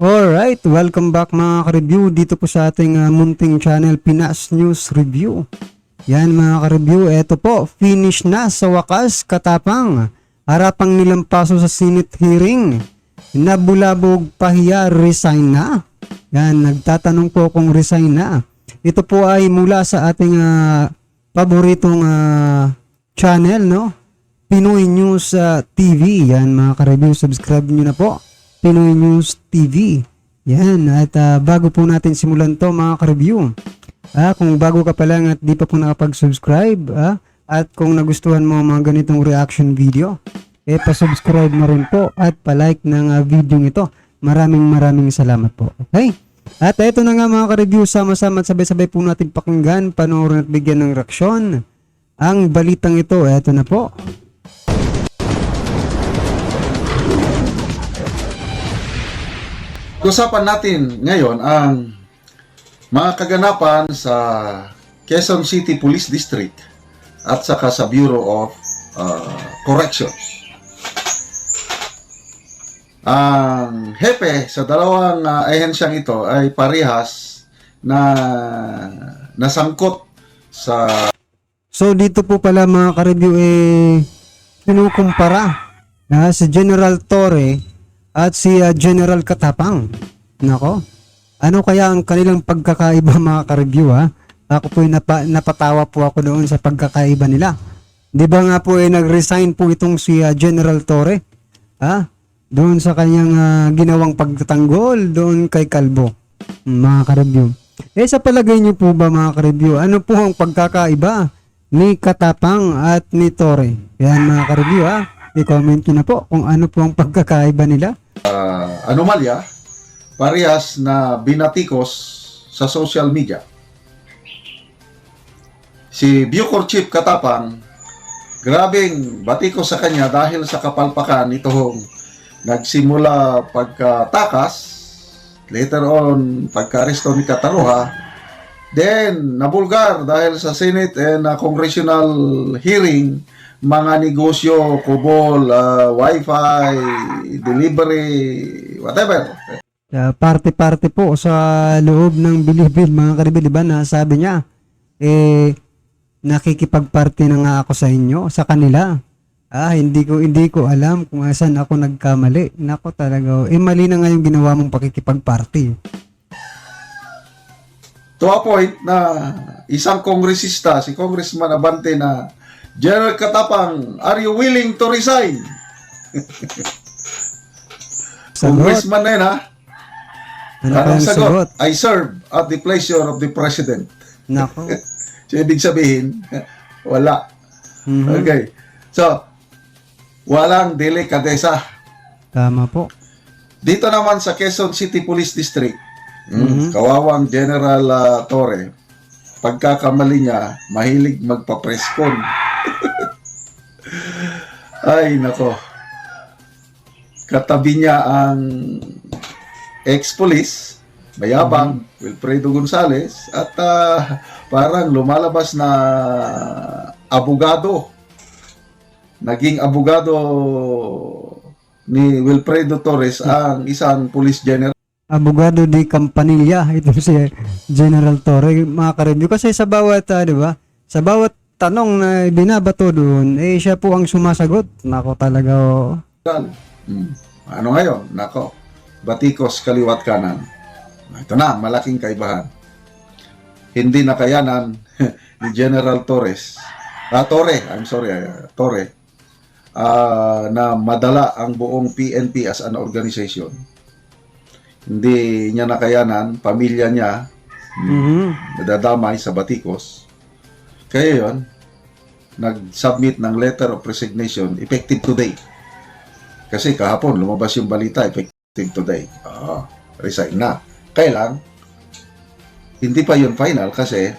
Alright, welcome back mga ka-review dito po sa ating munting channel Pinas News Review. Yan mga ka-review, eto po, finish na sa wakas katapang. Harapang nilampaso sa Senate hearing. Nabulabog pahiya, resign na. Yan, nagtatanong po kung resign na. Ito po ay mula sa ating paboritong channel, no? Pinoy News TV. Yan mga ka-review, subscribe nyo na po. Pinoy News TV. Yan, at bago po natin simulan to mga ka-review, kung bago ka pa lang at di pa po nakapag-subscribe, at kung nagustuhan mo mga ganitong reaction video, pa-subscribe mo rin po at pa-like ng video ito. Maraming salamat po. Okay? At ito na nga mga ka-review, sama-sama at sabay-sabay po natin pakinggan, panoorin at bigyan ng reaksyon ang balitang ito. Ito na po. Usapan natin ngayon ang mga kaganapan sa Quezon City Police District at saka sa Bureau of Corrections. Ang hepe sa dalawang ahensyang ito ay parehas na nasangkot sa... So dito po pala mga ka-review kinukumpara si General Torre at si General Katapang. Nako, ano kaya ang kanilang pagkakaiba mga ka-review Ako po napatawa po ako doon sa pagkakaiba nila. Di ba nga po nag-resign po itong si General Torre? Doon sa kanyang ginawang pagtatanggol doon kay Kalbo. Mga ka-review. Sa palagay niyo po ba mga ka-review, ano po ang pagkakaiba ni Katapang at ni Torre? Yan mga ka-review i-comment nyo na po kung ano po ang pagkakaiba nila. Anomalya, parehas na binatikos sa social media. Si Bucor Chief Katapang, grabing batikos sa kanya dahil sa kapalpakan itong nagsimula pagkatakas, later on pagka-aresto ni Kataluha, then nabulgar dahil sa Senate and Congressional hearing, mga negosyo, kubol, wifi, delivery, whatever. Parte-parte po sa loob ng Bilibid mga ka-review, diba na sabi niya, nakikipagparte na nga ako sa inyo, sa kanila. Hindi ko alam kung saan ako nagkamali. Nako talaga, mali na nga yung ginawa mong pakikipagparte. To a point na isang kongresista, si Congressman Abante na, General Katapang, are you willing to resign? Congressman na yun Anong sagot? I serve at the pleasure of the President. Nako. So, ibig sabihin, wala. Okay. So, walang delikadesa. Tama po. Dito naman sa Quezon City Police District, kawawang General Torre, pagkakamali niya, mahilig magpa-presscon. Ay, nako. Katabi niya ang ex-police, mayabang, Wilfredo Gonzales, at parang lumalabas na abogado. Naging abogado ni Wilfredo Torres ang isang police general. Abogado di Campanilla, ito si General Torre, mga ka-review. Kasi sa bawat, di ba? Sa bawat tanong na binabato doon, siya po ang sumasagot. Nako talaga, Ano ngayon? Nako, batikos kaliwat kanan. Ito na, malaking kaibahan. Hindi nakayanan ni General Torres, Torre na madala ang buong PNP as an organization. Hindi niya nakayanan, pamilya niya nadadamay sa batikos. Kaya yon, nag-submit ng letter of resignation effective today. Kasi kahapon lumabas yung balita effective today. Resign na. Kailan? Hindi pa yun final kasi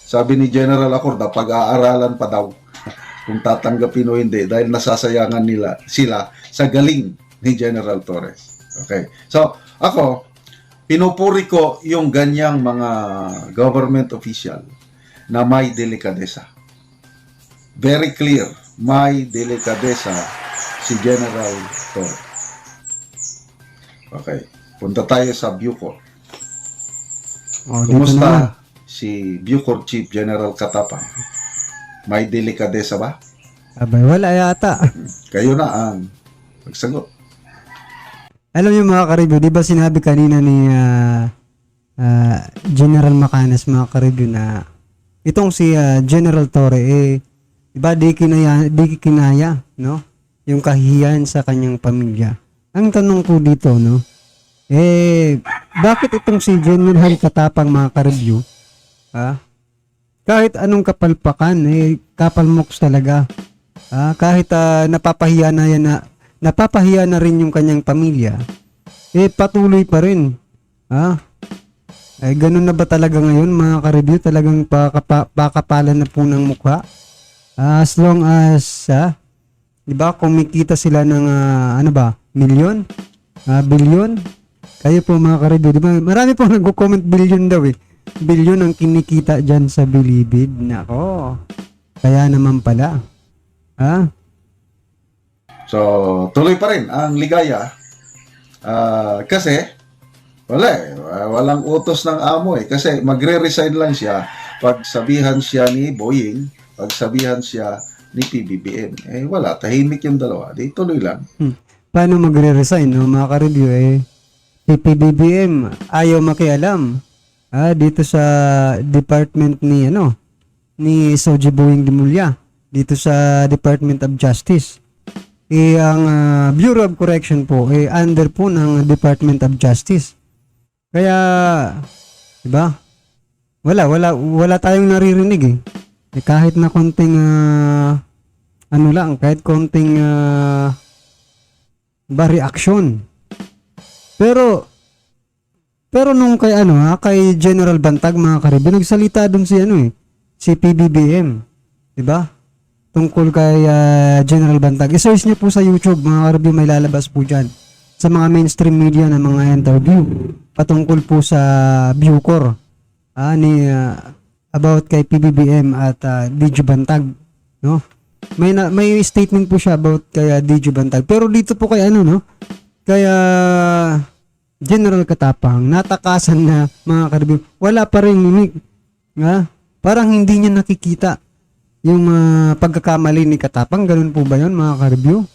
sabi ni General Acorda, pag-aaralan pa daw kung tatanggapin o hindi dahil nasasayangan sila sa galing ni General Torres. Okay. So, ako, pinupuri ko yung ganyang mga government official na may delikadesa. Very clear, may delikadesa si General Torres. Okay. Punta tayo sa Bucor. O, dito naman. Kumusta si Bucor Chief General Katapang? May delikadesa ba? Abay, wala yata. Kayo na ang magsagot. Alam niyo mga ka-review, di ba sinabi kanina ni General Macanas mga ka-review na itong si General Torre, di ba di kinaya, no? Yung kahihiyan sa kanyang pamilya. Ang tanong ko dito, no? Bakit itong si General Katapang mga ka-review, kahit anong kapalpakan, kapalmoks talaga. Kahit napapahiya na rin yung kanyang pamilya, patuloy pa rin. Ganun na ba talaga ngayon mga ka-review? Talagang pakapalan na po ng mukha. As long as, di ba, kumikita sila ng, milyon? Bilyon? Kayo po mga ka-review, di ba? Marami po nagko-comment billion daw Billion ang kinikita dyan sa Bilibid. Nako. Kaya naman pala. So, tuloy pa rin ang ligaya. Kasi, walang utos ng amo Kasi magre-resign lang siya pag sabihan siya ni Boying, pag sabihan siya ni PBBM. Wala, tahimik yung dalawa. Di tuloy lang. Paano magre-resign, no? Mga ka-review, si PBBM ayaw makialam. Dito sa department ni Soji Boying Dimulya, dito sa Department of Justice. Ang Bureau of Correction po, under po ng Department of Justice. Kaya, di ba? Wala tayong naririnig kahit na konting, kahit konting, reaction. Pero nung kay General Bantag mga ka-review, nagsalita doon si PBBM, 'di ba? Tungkol kay General Bantag. I-search niyo po sa YouTube mga ka-review, may lalabas po diyan sa mga mainstream media na mga interview patungkol po sa Bucor about kay PBBM at DJ Bantag, no? May statement po siya about kay DJ Bantag. Pero dito po kay kaya General Katapang, natakasan na mga ka-review. Wala pa rin mimik. Parang hindi niya nakikita yung pagkakamali ni Katapang. Ganun po ba yun mga ka-review?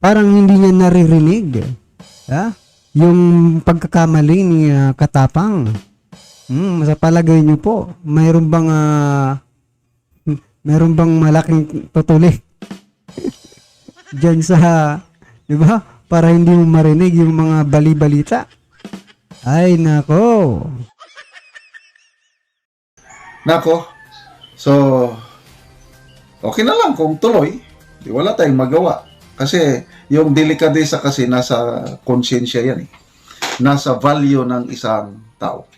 Parang hindi niya naririnig. Yung pagkakamali ni Katapang. Sa palagay niyo po, mayroon bang malaking tutuli diyan sa, di ba? Para hindi mo marinig yung mga bali-balita. Ay, nako. So, okay na lang kung tuloy. Wala tayong magawa. Kasi, yung delikadesa kasi nasa konsensya yan Nasa value ng isang tao.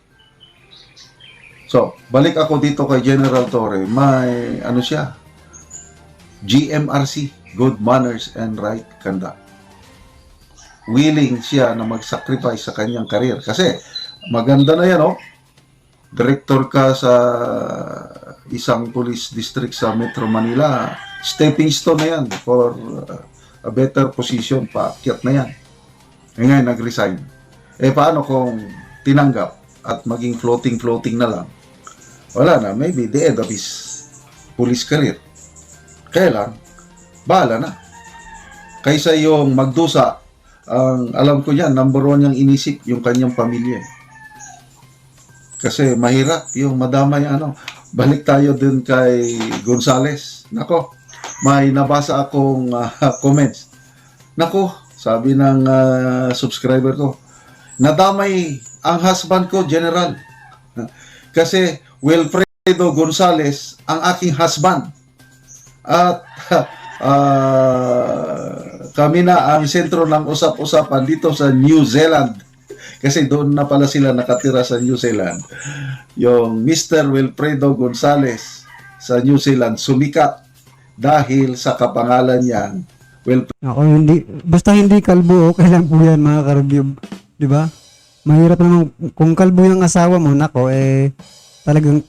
So, balik ako dito kay General Torre. May, siya? GMRC, Good Manners and Right Conduct. Willing siya na mag-sacrifice sa kanyang career. Kasi, maganda na yan, Director ka sa isang police district sa Metro Manila. Stepping stone na yan for a better position. Paakyat na yan. Ngayon, nag-resign. Paano kung tinanggap at maging floating na lang? Wala na. Maybe the end of his police career. Kaya lang, bahala na. Kaysa yung magdusa, alam ko yan, number one yung inisip yung kanyang pamilya. Kasi mahirap yung madamay Balik tayo dun kay Gonzales. Nako, may nabasa akong comments. Nako, sabi ng subscriber ko, nadamay ang husband ko, General. Kasi Wilfredo Gonzales ang aking husband. At kami na ang sentro ng usap-usapan dito sa New Zealand. Kasi doon na pala sila nakatira sa New Zealand. Yung Mr. Wilfredo Gonzales sa New Zealand sumikat dahil sa kapangalan niya. Basta hindi kalbo, okay lang po yan mga ka-review. Di ba? Mahirap naman kung kalbo yung asawa mo, talagang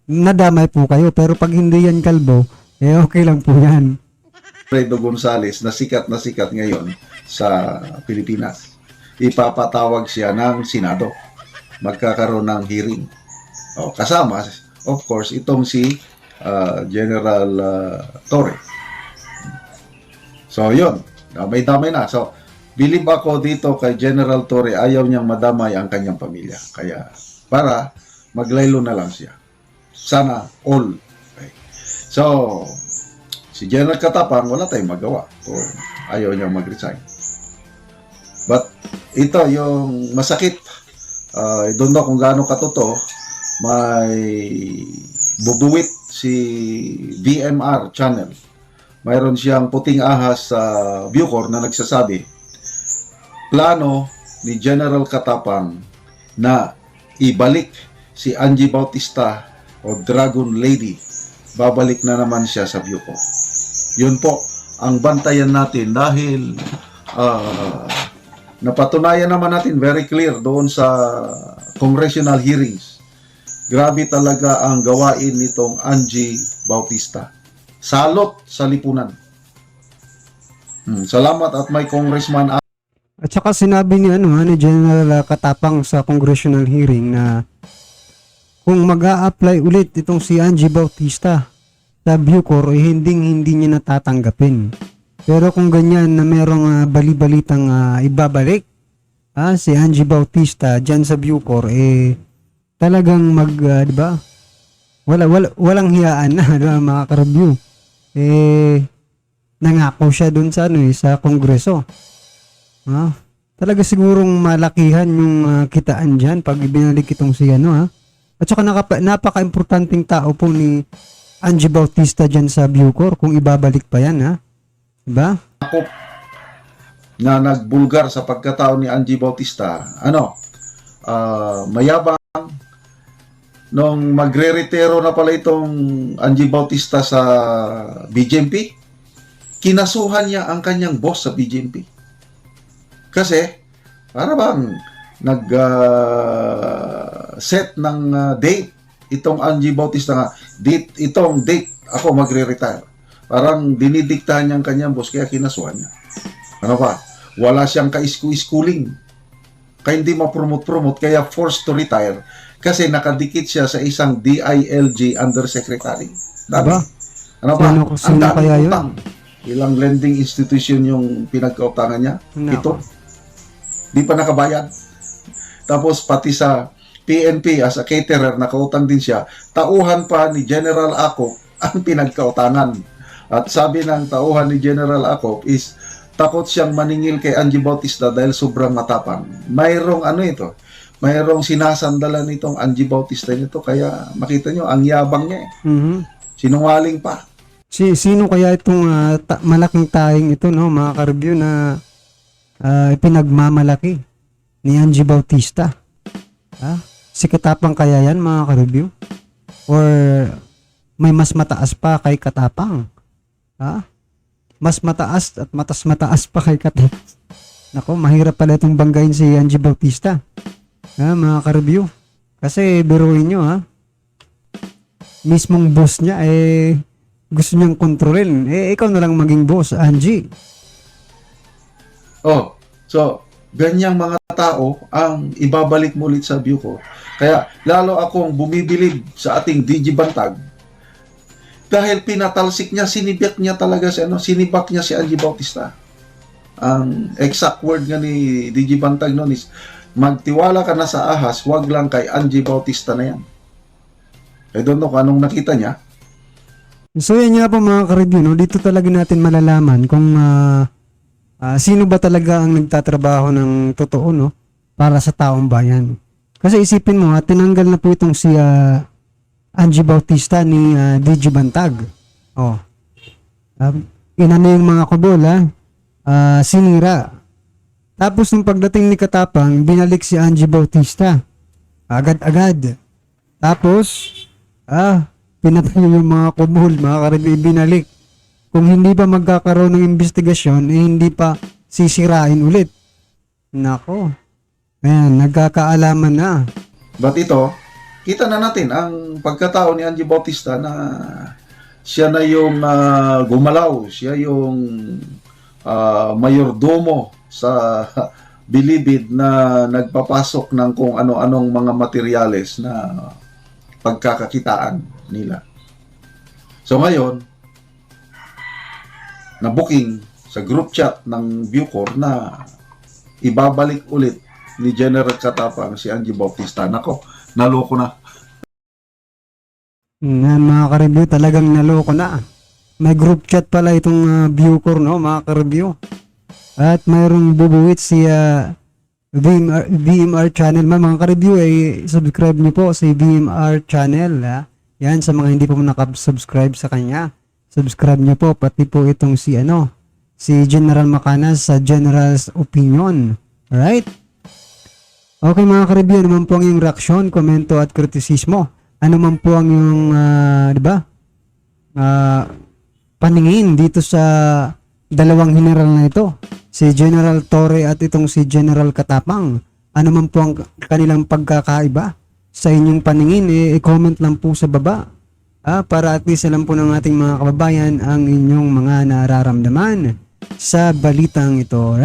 nadamay po kayo. Pero pag hindi yan kalbo, okay lang po yan. Wilfredo Gonzales na sikat ngayon sa Pilipinas. ipapatawag siya ng Senado. Magkakaroon ng hearing. Kasama, of course, itong si General Torre. So, yun. Damay-damay na. So, bilib ako dito kay General Torre, ayaw niyang madamay ang kanyang pamilya. Kaya, para maglaylo na lang siya. Sana all. Okay. So, si General Katapang, wala tayong magawa. Ayaw niyang mag-resign. But, ito yung masakit. I don't know kung gaano katotoo. May bubuwit si BMR channel. Mayroon siyang puting ahas sa Bucor na nagsasabi, plano ni General Katapang na ibalik si Angie Bautista o Dragon Lady. Babalik na naman siya sa Bucor. Yun po ang bantayan natin dahil napatunayan naman natin very clear doon sa congressional hearings. Grabe talaga ang gawain nitong Angie Bautista. Salot sa lipunan. Salamat at may congressman. At saka sinabi ni ni General Katapang sa congressional hearing na kung mag-a-apply ulit itong si Angie Bautista sa Bucor, hindi niya natatanggapin. Pero kung ganyan na merong bali-balitang ibabalik si Angie Bautista dyan sa Bucor, talagang di ba? Walang hiyaan na, diba, mga ka-review. Nangako siya dun sa sa Kongreso. Talaga sigurong malakihan yung kitaan dyan pag ibinalik itong si At saka napaka-importanting tao po ni Angie Bautista dyan sa Bucor kung ibabalik pa yan, diba? Ako na nagbulgar sa pagkatao ni Angie Bautista, mayabang. Nung magre-retiro na pala itong Angie Bautista sa BJMP, kinasuhan niya ang kanyang boss sa BJMP. Kasi, para bang nag-set ng date itong Angie Bautista nga, itong date ako magre-retire. Parang dinidiktahan niya ang kanyang boss, kaya kinasuhan niya. Ano ba? Wala siyang ka-schooling. Kaya hindi ma-promote-promote, kaya forced to retire. Kasi nakadikit siya sa isang DILG undersecretary. Diba? Ano ba? Sino kaya yun? Utang. Ilang lending institution yung pinagkautangan niya? Ito. Di pa nakabayad. Tapos pati sa PNP as a caterer, nakautang din siya. Tauhan pa ni General Acop ang pinagkautangan. At sabi ng tauhan ni General Acop is takot siyang maningil kay Angie Bautista dahil sobrang matapang. Mayroong ito. Mayroong sinasandalan nitong Angie Bautista nito, kaya makita nyo, ang yabang niya Sinungaling pa. Sino kaya itong malaking taying ito, mga ka-review, na pinagmamalaki ni Angie Bautista? Si Katapang kaya yan, mga ka-review? Or may mas mataas pa kay Katapang? Mas mataas at mataas pa kay Katapang. Nako, mahirap pala itong banggain si Angie Bautista. Mga ka-review. Kasi biruin nyo, mismong boss niya, gusto niyang kontrolin. Ikaw na lang maging boss, Angie. So, ganyang mga tao ang ibabalik mo ulit sa Bucor. Kaya, lalo akong bumibilib sa ating DG Bantag dahil pinatalsik niya, sinibak niya talaga sinibak niya si Angie Bautista. Ang exact word nga ni DG Bantag noon is, magtiwala ka na sa ahas, wag lang kay Angie Bautista na yan. I don't know kung anong nakita niya. So yan nga po, mga ka-review, dito talaga natin malalaman kung sino ba talaga ang nagtatrabaho ng totoo, para sa taong bayan. Kasi isipin mo, tinanggal na po itong si Angie Bautista ni DG Bantag. Inano yung mga kubol, sinira. Tapos nung pagdating ni Katapang, binalik si Angie Bautista. Agad-agad. Tapos, pinatay yung mga kubol, mga ka-review, binalik. Kung hindi pa magkakaroon ng investigasyon, hindi pa sisirain ulit. Nako. Ayan, nagkakaalaman na. But ito, kita na natin ang pagkatao ni Angie Bautista na siya na yung gumalaw, siya yung mayordomo sa bilibid na nagpapasok ng kung ano-anong mga materyales na pagkakakitaan nila. So ngayon, na-booking sa group chat ng Bucor na ibabalik ulit ni General Katapang si Angie Bautista. Nako, naloko na. Yan mga ka-review, talagang naloko na. May group chat pala itong Bucor, no, mga ka-review. At mayroong bubuwit si VMR channel. Mga ka-review, subscribe niyo po si VMR channel. Yan, sa mga hindi po nakasubscribe sa kanya. Subscribe niyo po, pati po itong si General Macanas sa General's Opinion. Alright? Okay mga ka-review, ano man po ang iyong reaksyon, komento at kritisismo. Ano man po ang iyong, paningin dito sa dalawang general na ito, si General Torre at itong si General Katapang. Ano man po ang kanilang pagkakaiba sa inyong paningin, i-comment lang po sa baba, para at least alam po ng ating mga kababayan ang inyong mga nararamdaman sa balitang ito.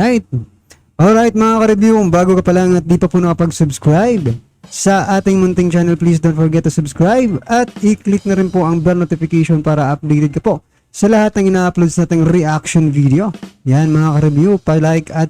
Alright mga ka-review, kung bago ka pa lang at di pa po nakapag-subscribe sa ating munting channel, please don't forget to subscribe at i-click na rin po ang bell notification para updated ka po sa lahat ng ina-uploads nating reaction video. Yan mga ka-review, pa-like at